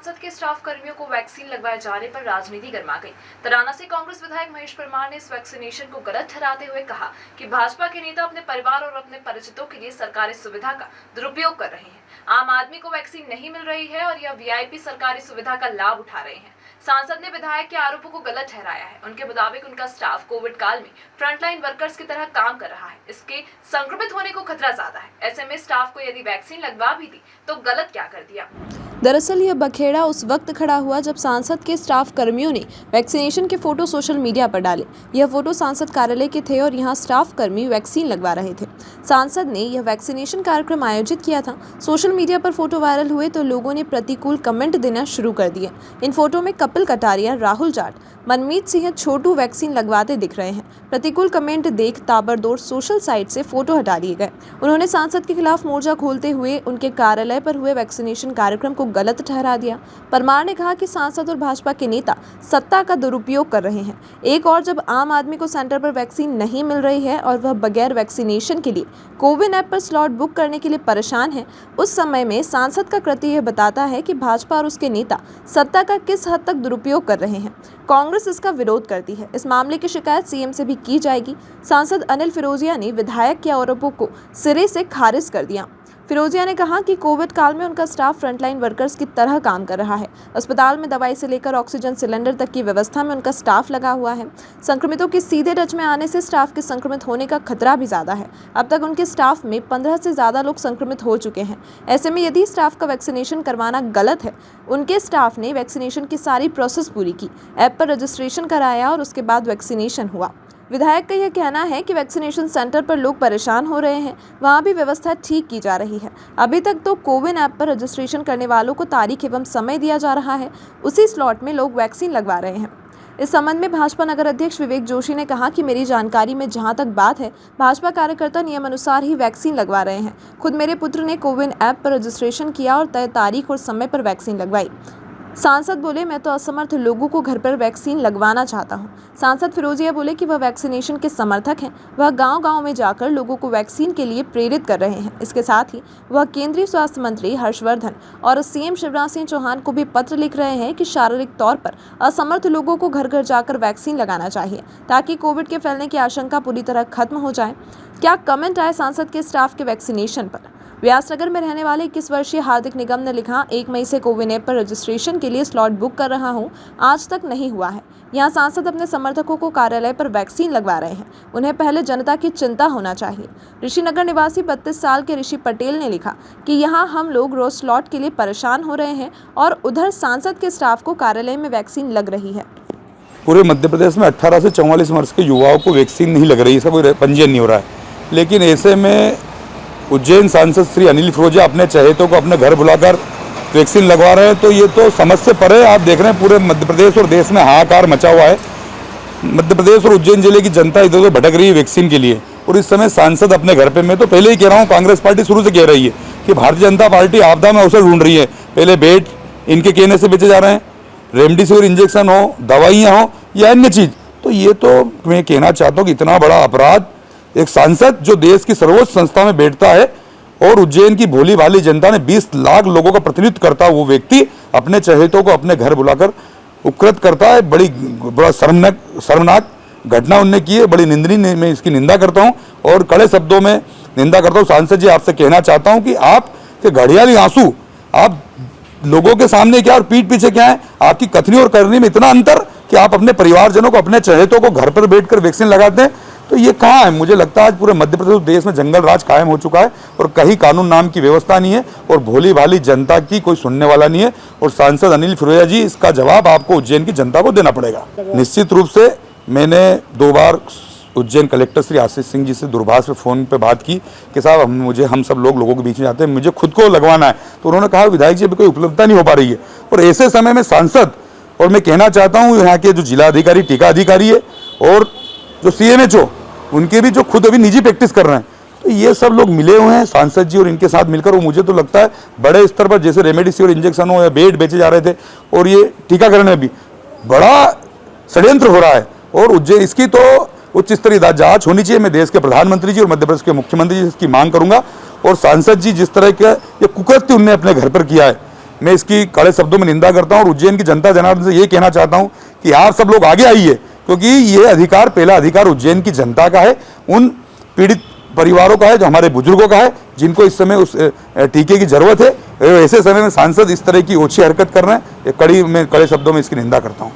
सांसद के स्टाफ कर्मियों को वैक्सीन लगवाए जाने पर राजनीति गर्मा गई। तराना से कांग्रेस विधायक महेश परमार ने इस वैक्सीनेशन को गलत ठहराते हुए कहा कि भाजपा के नेता अपने परिवार और अपने परिचितों के लिए सरकारी सुविधा का दुरुपयोग कर रहे हैं। आम आदमी को वैक्सीन नहीं मिल रही है और यह वीआईपी सरकारी सुविधा का लाभ उठा रहे हैं। सांसद ने विधायक के आरोपों को गलत ठहराया है। उनके मुताबिक उनका स्टाफ कोविड काल में फ्रंटलाइन वर्कर्स की तरह काम कर रहा है। इसके संक्रमित होने को खतरा ज्यादा है। ऐसे में स्टाफ को यदि वैक्सीन लगवा भी दी तो गलत क्या कर दिया। दरअसल यह बखेड़ा उस वक्त खड़ा हुआ जब सांसद के स्टाफ कर्मियों ने वैक्सीनेशन के फोटो सोशल मीडिया पर डाले। यह फोटो सांसद कार्यालय के थे और यहां स्टाफ कर्मी वैक्सीन लगवा रहे थे। सांसद ने यह वैक्सीनेशन कार्यक्रम आयोजित किया था। सोशल मीडिया पर फोटो वायरल हुए तो लोगों ने प्रतिकूल कमेंट देना शुरू कर दिए। इन फोटो में कपिल कटारिया, राहुल जाट, मनमीत सिंह, छोटू वैक्सीन लगवाते दिख रहे हैं। प्रतिकूल कमेंट देख ताबड़तोड़ सोशल साइट से फोटो हटा दिए गए। उन्होंने सांसद के खिलाफ मोर्चा खोलते हुए उनके कार्यालय पर हुए वैक्सीनेशन कार्यक्रम को गलत ठहरा दिया। परमार ने कहा कि सांसद और भाजपा के नेता सत्ता का दुरुपयोग कर रहे हैं। एक और जब आम आदमी को सेंटर पर वैक्सीन नहीं मिल रही है और वह बगैर वैक्सीनेशन के लिए कोविन ऐप पर स्लॉट बुक करने के लिए परेशान है, उस समय में सांसद का कृत्य यह बताता है कि भाजपा और उसके नेता सत्ता का किस हद तक दुरुपयोग कर रहे हैं। कांग्रेस इसका विरोध करती है। इस मामले की शिकायत सीएम से भी की जाएगी। सांसद अनिल फिरोजिया ने विधायक के आरोपों को सिरे से खारिज कर दिया। फिरोजिया ने कहा कि कोविड काल में उनका स्टाफ फ्रंटलाइन वर्कर्स की तरह काम कर रहा है। अस्पताल में दवाई से लेकर ऑक्सीजन सिलेंडर तक की व्यवस्था में उनका स्टाफ लगा हुआ है। संक्रमितों के सीधे टच में आने से स्टाफ के संक्रमित होने का खतरा भी ज़्यादा है। अब तक उनके स्टाफ में 15 से ज़्यादा लोग संक्रमित हो चुके हैं। ऐसे में यदि स्टाफ का वैक्सीनेशन करवाना गलत है, उनके स्टाफ ने वैक्सीनेशन की सारी प्रोसेस पूरी की, ऐप पर रजिस्ट्रेशन कराया और उसके बाद वैक्सीनेशन हुआ। विधायक का यह कहना है कि वैक्सीनेशन सेंटर पर लोग परेशान हो रहे हैं, वहां भी व्यवस्था ठीक की जा रही है। अभी तक तो कोविन ऐप पर रजिस्ट्रेशन करने वालों को तारीख एवं समय दिया जा रहा है, उसी स्लॉट में लोग वैक्सीन लगवा रहे हैं। इस संबंध में भाजपा नगर अध्यक्ष विवेक जोशी ने कहा कि मेरी जानकारी में जहां तक बात है, भाजपा कार्यकर्ता नियमानुसार ही वैक्सीन लगवा रहे हैं। खुद मेरे पुत्र ने कोविन ऐप पर रजिस्ट्रेशन किया और तय तारीख और समय पर वैक्सीन लगवाई। सांसद बोले, मैं तो असमर्थ लोगों को घर पर वैक्सीन लगवाना चाहता हूं। सांसद फिरोजिया बोले कि वह वैक्सीनेशन के समर्थक हैं। वह गांव-गांव में जाकर लोगों को वैक्सीन के लिए प्रेरित कर रहे हैं। इसके साथ ही वह केंद्रीय स्वास्थ्य मंत्री हर्षवर्धन और सीएम शिवराज सिंह चौहान को भी पत्र लिख रहे हैं कि शारीरिक तौर पर असमर्थ लोगों को घर घर जाकर वैक्सीन लगाना चाहिए ताकि कोविड के फैलने की आशंका पूरी तरह खत्म हो जाए। क्या कमेंट आए सांसद के स्टाफ के वैक्सीनेशन पर? व्यासनगर में रहने वाले 21 वर्षीय हार्दिक निगम ने लिखा, 1 मई से कोविन ऐप पर रजिस्ट्रेशन के लिए स्लॉट बुक कर रहा हूं, आज तक नहीं हुआ है। यहां सांसद अपने समर्थकों को कार्यालय पर वैक्सीन लगवा रहे हैं। उन्हें पहले जनता की चिंता होना चाहिए। ऋषिनगर निवासी 32 साल के ऋषि पटेल ने लिखा कि यहां हम लोग रोज स्लॉट के लिए परेशान हो रहे हैं और उधर सांसद के स्टाफ को कार्यालय में वैक्सीन लग रही है। पूरे मध्य प्रदेश में 18 से 44 वर्ष के युवाओं को वैक्सीन नहीं लग रही, इसका कोई पंजीयन नहीं हो रहा है। लेकिन ऐसे में उज्जैन सांसद श्री अनिल फिरोजिया अपने चहेतों को अपने घर बुलाकर वैक्सीन लगवा रहे हैं, तो ये तो समझ से परे। आप देख रहे हैं पूरे मध्य प्रदेश और देश में हाहाकार मचा हुआ है। मध्य प्रदेश और उज्जैन जिले की जनता इधर उधर भटक रही है वैक्सीन के लिए, और इस समय सांसद अपने घर पे। मैं तो पहले ही कह रहा हूँ, कांग्रेस पार्टी शुरू से कह रही है कि भारतीय जनता पार्टी आपदा में अवसर ढूंढ रही है। पहले बेड इनके कहने से बेचे जा रहे हैं, रेमडेसिविर इंजेक्शन हो, दवाइयाँ हो या अन्य चीज़। तो ये तो मैं कहना चाहता हूँ कि इतना बड़ा अपराध एक सांसद जो देश की सर्वोच्च संस्था में बैठता है और उज्जैन की भोली भाली जनता ने 20 लाख लोगों का प्रतिनिधित्व करता है, वो व्यक्ति अपने चहेतों को अपने घर बुलाकर उपकृत करता है। बड़ा शर्मनाक घटना उनने की है, बड़ी निंदनीय। मैं इसकी निंदा करता हूं और कड़े शब्दों में निंदा करता हूं। सांसद जी, आपसे कहना चाहता हूं कि आप के घड़ियाली आंसू आप लोगों के सामने क्या और पीठ पीछे क्या है, आपकी कथनी और करनी में इतना अंतर कि आप अपने परिवारजनों को, अपने चहेतों को घर पर बैठकर वैक्सीन लगाते हैं। तो ये कहाँ है? मुझे लगता है आज पूरे मध्य प्रदेश देश में जंगल राज कायम हो चुका है और कहीं कानून नाम की व्यवस्था नहीं है और भोली भाली जनता की कोई सुनने वाला नहीं है। और सांसद अनिल फिरोजिया जी, इसका जवाब आपको उज्जैन की जनता को देना पड़ेगा। निश्चित रूप से मैंने 2 बार उज्जैन कलेक्टर श्री आशीष सिंह जी से दूरभाष पे फ़ोन पे बात की कि साहब हम सब लोगों के बीच में जाते हैं, मुझे खुद को लगवाना है। तो उन्होंने कहा विधायक जी अभी कोई उपलब्धता नहीं हो पा रही है। और ऐसे समय में सांसद, और मैं कहना चाहता हूँ यहाँ के जो जिला अधिकारी, टीका अधिकारी है और जो CMHO, उनके भी जो खुद अभी निजी प्रैक्टिस कर रहे हैं, तो ये सब लोग मिले हुए हैं सांसद जी और इनके साथ मिलकर। और मुझे तो लगता है बड़े स्तर पर जैसे रेमडेसिविर इंजेक्शन हो या बेड बेचे जा रहे थे, और ये टीकाकरण में भी बड़ा षड्यंत्र हो रहा है। और उज्जैन इसकी तो उच्च स्तरीय जांच होनी चाहिए। मैं देश के प्रधानमंत्री जी और मध्य प्रदेश के मुख्यमंत्री जी इसकी मांग करूंगा। और सांसद जी जिस तरह के ये कुकृत्य उनने अपने घर पर किया है, मैं इसकी कड़े शब्दों में निंदा करता हूँ और उज्जैन की जनता जनार्दन से ये कहना चाहता हूँ कि आप सब लोग आगे आइए, क्योंकि ये अधिकार, पहला अधिकार उज्जैन की जनता का है, उन पीड़ित परिवारों का है, जो हमारे बुजुर्गों का है, जिनको इस समय उस टीके की जरूरत है। ऐसे समय में सांसद इस तरह की ओछी हरकत कर रहे हैं, मैं कड़े शब्दों में इसकी निंदा करता हूँ।